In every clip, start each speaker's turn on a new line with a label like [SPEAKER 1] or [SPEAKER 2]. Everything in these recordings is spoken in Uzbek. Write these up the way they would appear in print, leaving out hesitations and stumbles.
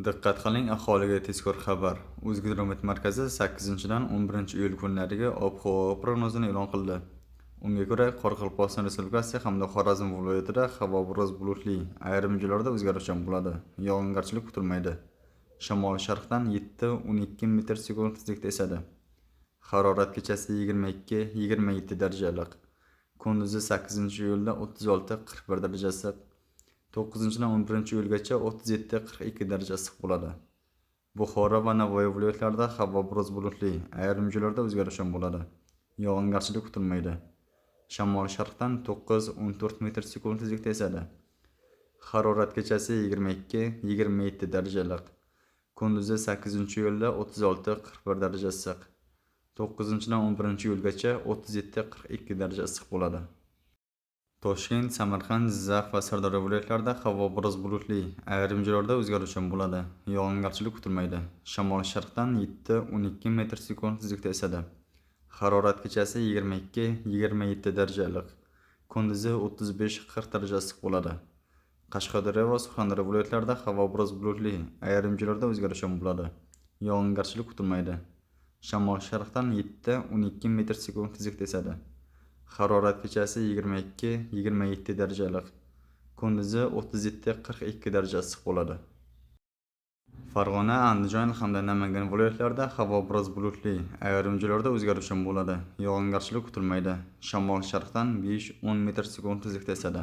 [SPEAKER 1] Diqqat qiling, aholiga tezkor xabar. O'zgidromet markazi 8-dan 11-iyul kunlariga ob-havo prognozini e'lon qildi. Unga ko'ra, Qoraqalpog'iston Respublikasi hamda Xorazm viloyatida havo biroz bulutli, ayrim joylarda o'zgaruvchan bo'ladi. Yog'ingarchilik kutilmaydi. Shamol-sharqdan 7-12 metr/sekund tezlikda esadi. Harorat kechasi 22-27 darajalik iliq. Kunduzi 8-iyulda 36-41 darajasi issiq. 9-dan 11-iyulgacha 37-42 daraja issiq bo'ladi. Buxoro va Navoiy viloyatlarida havo biroz bulutli, ayrim joylarda o'zgaruvchan bo'ladi. Yog'ingarchilik kutilmaydi. Shamol sharqdan 9-14 metr/sekund tezlikda esadi. Harorat kechasi 22-27 darajalik. Kunduzi 8-iyulda 36-41 daraja issiq. 9-dan 11-iyulgacha 37-42 daraja issiq bo'ladi. Toshkent, Samarqand, Jizzax va Sirdaryo viloyatlarida havo biroz bulutli, ayrim joylarda o'zgaruvchan bo'ladi. Yog'ingarchilik kutilmaydi. Shamol sharqdan 7-12 metr/sekund tezlikda esadi. Harorat kechasi 22-27 darajalik iliq. Kunduzi 35-40 daraja issiq bo'ladi. Qashqadaryo va Surxondaryo viloyatlarida havo biroz bulutli, ayrim joylarda o'zgaruvchan bo'ladi. Yog'ingarchilik kutilmaydi. Shamol sharqdan 7-12 metr/sekund tezlikda esadi. Harorat kechasi 22-27 darajalik. Kunduzi 37-42 daraja issiq bo'ladi. Farg'ona, Andijon hamda Namangan viloyatlarida havo biroz bulutli, ayrim joylarda o'zgaruvchan bo'ladi. Yog'ingarchilik kutilmaydi. Shamol sharqdan 5-10 metr/sekund tezlikda esadi.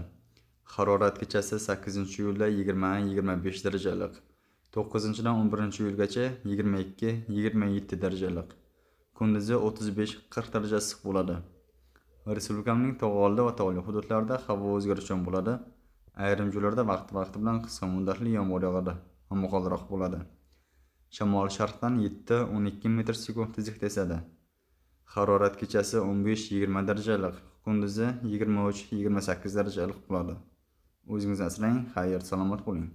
[SPEAKER 1] Harorat kechasi 8-iyulda 20-25 darajalik. 9-dan 11-iyulgacha 22-27 darajalik. Kunduzi 35-40 daraja issiq bo'ladi. Respublikamizning tog' oldi va tog'li hududlarida havo o'zgaruvchan bo'ladi. Ayrim joylarda vaqti bilan qisqa muddatli yomg'ir yog'adi, momaqaldiroq bo'ladi. Shamol sharqdan 7-12 metr/sekund tezlikda esadi. Harorat kechasi 15-20 darajalik, kunduzi 23-28 darajalik bo'ladi. O'zingizni asrang, xayr, salomat bo'ling.